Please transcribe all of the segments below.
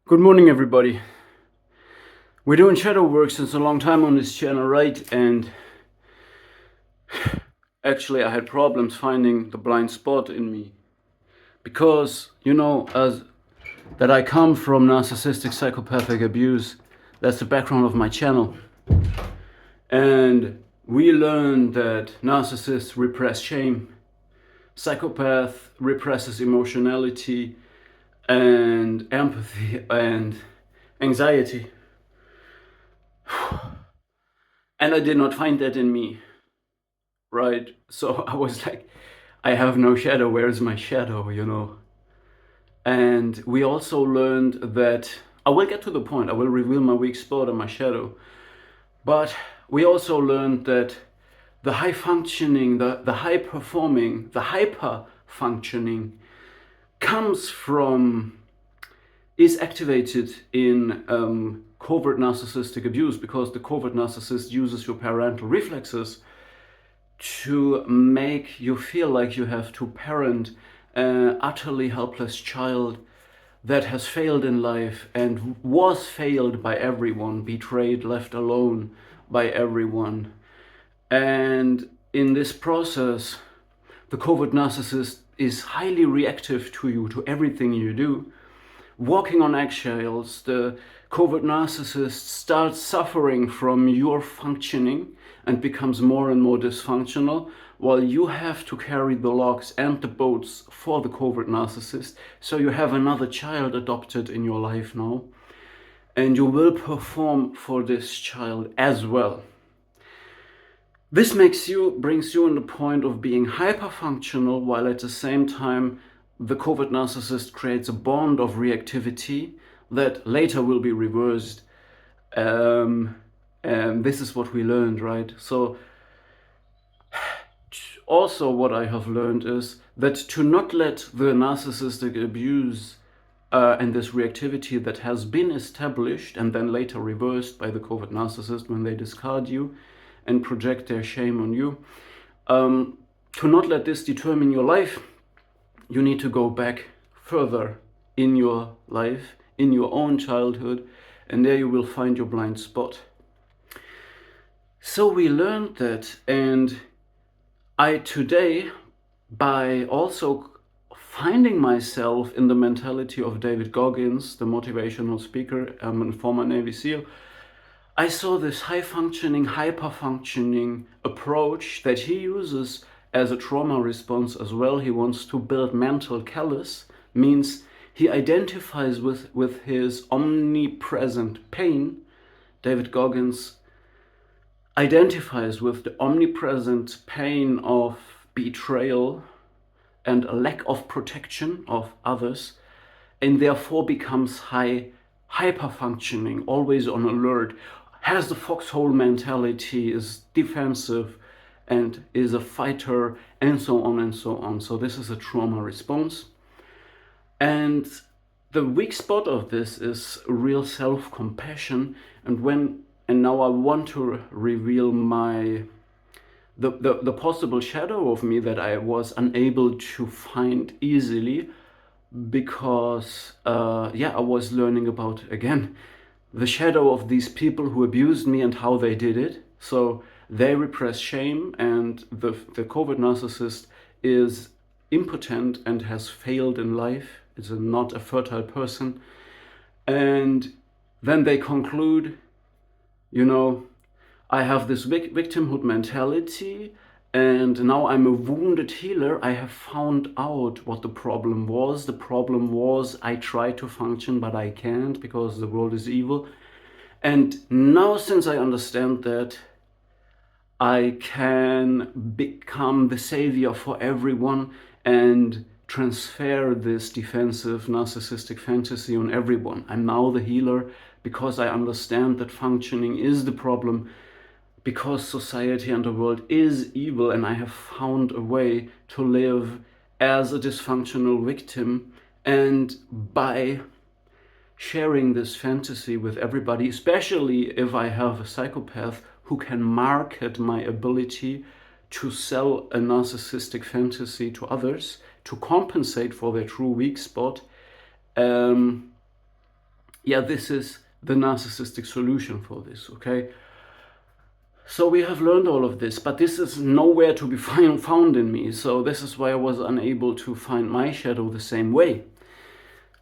Good morning, everybody. We're doing shadow work since a long time on this channel, right? And actually, I had problems finding the blind spot in me because, as that I come from narcissistic psychopathic abuse. That's the background of my channel. And we learned that narcissists repress shame, psychopath represses emotionality and empathy and anxiety. And I did not find that in me, right? So I was like, I have no shadow, where is my shadow? And we also learned that, I will get to the point, I will reveal my weak spot and my shadow. But we also learned that the high functioning, the high performing, the hyper functioning is activated in covert narcissistic abuse, because the covert narcissist uses your parental reflexes to make you feel like you have to parent an utterly helpless child that has failed in life and was failed by everyone, betrayed, left alone by everyone. And in this process, the covert narcissist is highly reactive to you, to everything you do. Walking on eggshells, the covert narcissist starts suffering from your functioning and becomes more and more dysfunctional, while you have to carry the logs and the boats for the covert narcissist. So you have another child adopted in your life now, and you will perform for this child as well. This brings you in the point of being hyper-functional, while at the same time the covert narcissist creates a bond of reactivity that later will be reversed. And this is what we learned, right? So also what I have learned is that to not let the narcissistic abuse and this reactivity that has been established and then later reversed by the covert narcissist when they discard you and project their shame on you, to not let this determine your life, you need to go back further in your life, in your own childhood, and there you will find your blind spot. So we learned that, and I today, by also finding myself in the mentality of David Goggins, the motivational speaker and former Navy SEAL, I saw this high-functioning, hyper-functioning approach that he uses as a trauma response as well. He wants to build mental callus, means he identifies with his omnipresent pain. David Goggins identifies with the omnipresent pain of betrayal and a lack of protection of others, and therefore becomes hyper-functioning, always on alert, has the foxhole mentality, is defensive, and is a fighter, and so on and so on. So this is a trauma response. And the weak spot of this is real self-compassion. And now I want to reveal the possible shadow of me that I was unable to find easily, because I was learning about, again, the shadow of these people who abused me and how they did it. So they repress shame, and the covert narcissist is impotent and has failed in life, is not a fertile person. And then they conclude, I have this victimhood mentality, and now I'm a wounded healer. I have found out what the problem was. The problem was I try to function, but I can't because the world is evil. And now, since I understand that, I can become the savior for everyone and transfer this defensive narcissistic fantasy on everyone. I'm now the healer because I understand that functioning is the problem, because society and the world is evil, and I have found a way to live as a dysfunctional victim. And by sharing this fantasy with everybody, especially if I have a psychopath who can market my ability to sell a narcissistic fantasy to others to compensate for their true weak spot, yeah, this is the narcissistic solution for this, okay? So we have learned all of this, but this is nowhere to be found in me. So this is why I was unable to find my shadow the same way.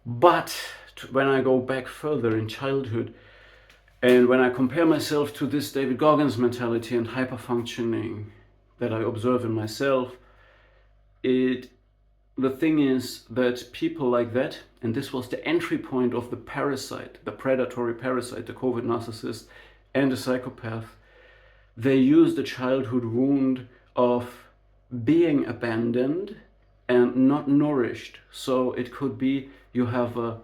But when I go back further in childhood, and when I compare myself to this David Goggins mentality and hyperfunctioning that I observe in myself, the thing is that people like that, and this was the entry point of the parasite, the predatory parasite, the COVID narcissist and the psychopath, they use the childhood wound of being abandoned and not nourished. So it could be you have a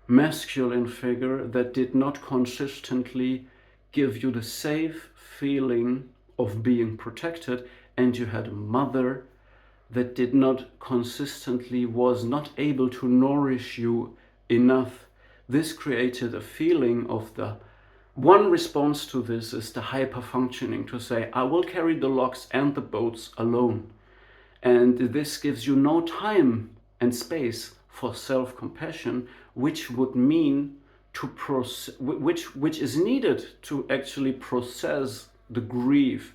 masculine figure that did not consistently give you the safe feeling of being protected, and you had a mother that did not consistently, was not able to nourish you enough. This created a feeling of the one response to this is the hyper-functioning, to say, I will carry the logs and the boats alone. And this gives you no time and space for self-compassion, which would mean to which is needed to actually process the grief,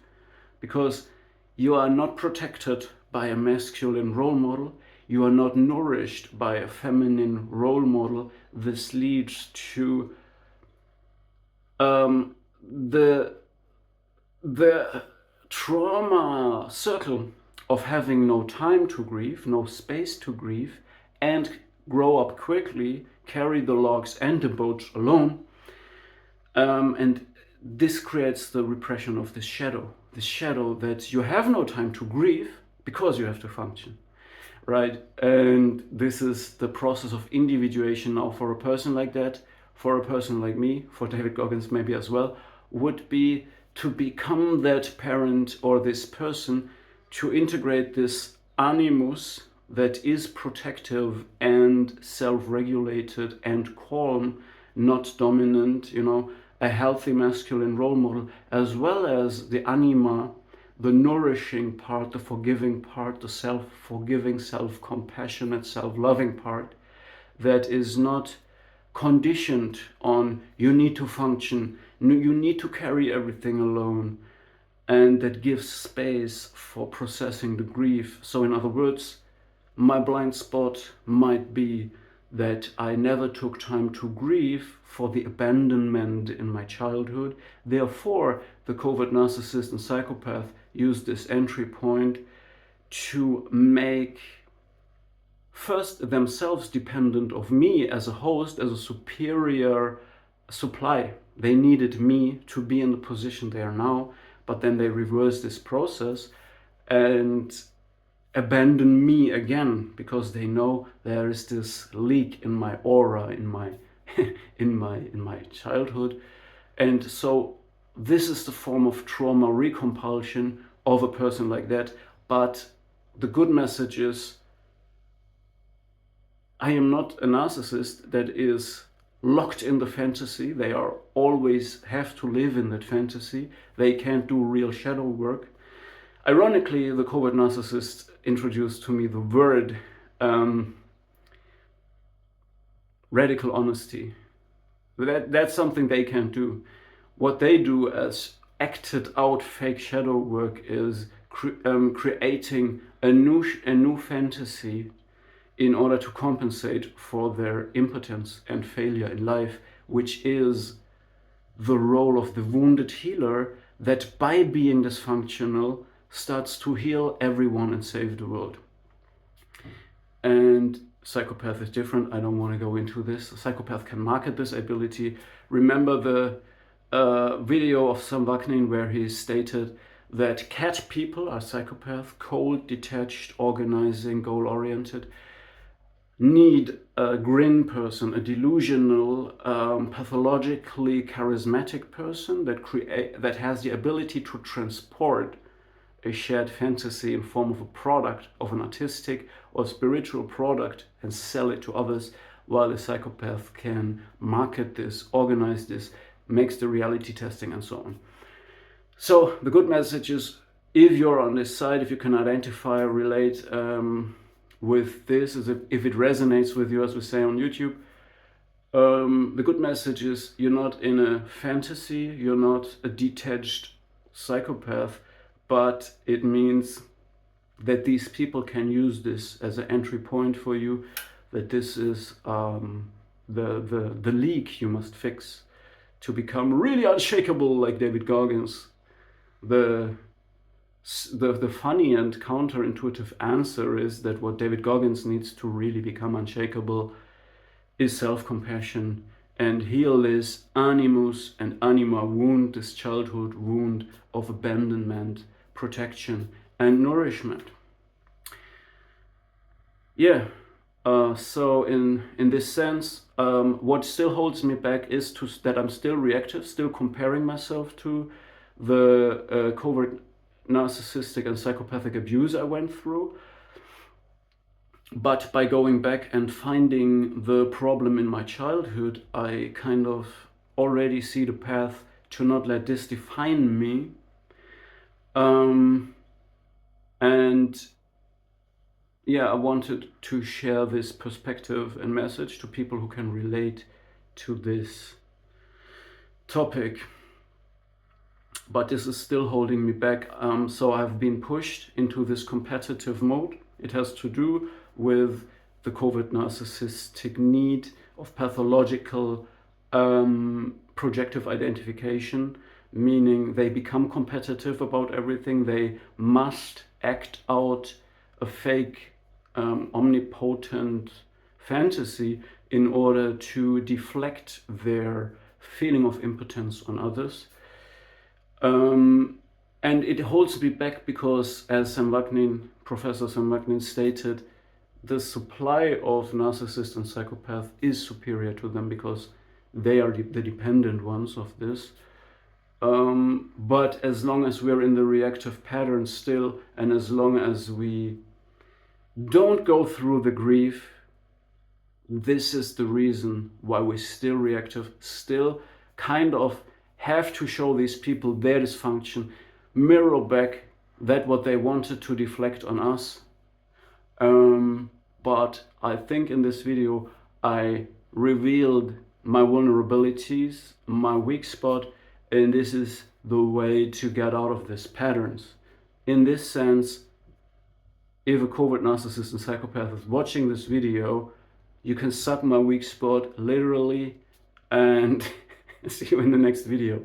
because you are not protected by a masculine role model, you are not nourished by a feminine role model. This leads to the trauma circle of having no time to grieve, no space to grieve, and grow up quickly, carry the logs and the boats alone. And this creates the repression of this shadow that you have no time to grieve because you have to function, right? And this is the process of individuation now for a person like that. For a person like me, for David Goggins maybe as well, would be to become that parent or this person, to integrate this animus that is protective and self-regulated and calm, not dominant, a healthy masculine role model, as well as the anima, the nourishing part, the forgiving part, the self-forgiving, self-compassionate, self-loving part that is not conditioned on you need to function, you need to carry everything alone, and that gives space for processing the grief. So in other words, my blind spot might be that I never took time to grieve for the abandonment in my childhood. Therefore, the covert narcissist and psychopath use this entry point to make first themselves dependent of me as a host, as a superior supply. They needed me to be in the position they are now, but then they reverse this process and abandon me again because they know there is this leak in my aura, in my in my childhood. And so this is the form of trauma recompulsion of a person like that. But the good message is, I am not a narcissist that is locked in the fantasy. They are always have to live in that fantasy. They can't do real shadow work. Ironically, the covert narcissist introduced to me the word radical honesty. That's something they can't do. What they do as acted out fake shadow work is creating a new fantasy in order to compensate for their impotence and failure in life, which is the role of the wounded healer that by being dysfunctional starts to heal everyone and save the world. And psychopath is different. I don't want to go into this. A psychopath can market this ability. Remember the video of Sam Vaknin where he stated that cat people are psychopaths, cold, detached, organizing, goal-oriented, need a grin person, a delusional, pathologically charismatic person that has the ability to transport a shared fantasy in form of a product, of an artistic or spiritual product, and sell it to others, while a psychopath can market this, organize this, makes the reality testing and so on. So the good message is, if you're on this side, if you can identify, relate with this, if it resonates with you, as we say on YouTube, The good message is you're not in a fantasy, you're not a detached psychopath, but it means that these people can use this as an entry point for you, that this is the leak you must fix to become really unshakable like David Goggins. The funny and counterintuitive answer is that what David Goggins needs to really become unshakable is self-compassion and heal this animus and anima wound, this childhood wound of abandonment, protection, and nourishment. Yeah, so in this sense, what still holds me back is that I'm still reactive, still comparing myself to the covert narcissistic and psychopathic abuse I went through. But by going back and finding the problem in my childhood, I kind of already see the path to not let this define me. And yeah, I wanted to share this perspective and message to people who can relate to this topic. But this is still holding me back. So I've been pushed into this competitive mode. It has to do with the covert narcissistic need of pathological projective identification, meaning they become competitive about everything. They must act out a fake omnipotent fantasy in order to deflect their feeling of impotence on others. And it holds me back because, as Professor Sam Vaknin stated, the supply of narcissists and psychopaths is superior to them because they are the dependent ones of this. But as long as we're in the reactive pattern still, and as long as we don't go through the grief, this is the reason why we're still reactive, still kind of have to show these people their dysfunction, mirror back that what they wanted to deflect on us. But I think in this video I revealed my vulnerabilities, my weak spot, and this is the way to get out of these patterns. In this sense, if a covert narcissist and psychopath is watching this video, you can suck my weak spot literally, and see you in the next video.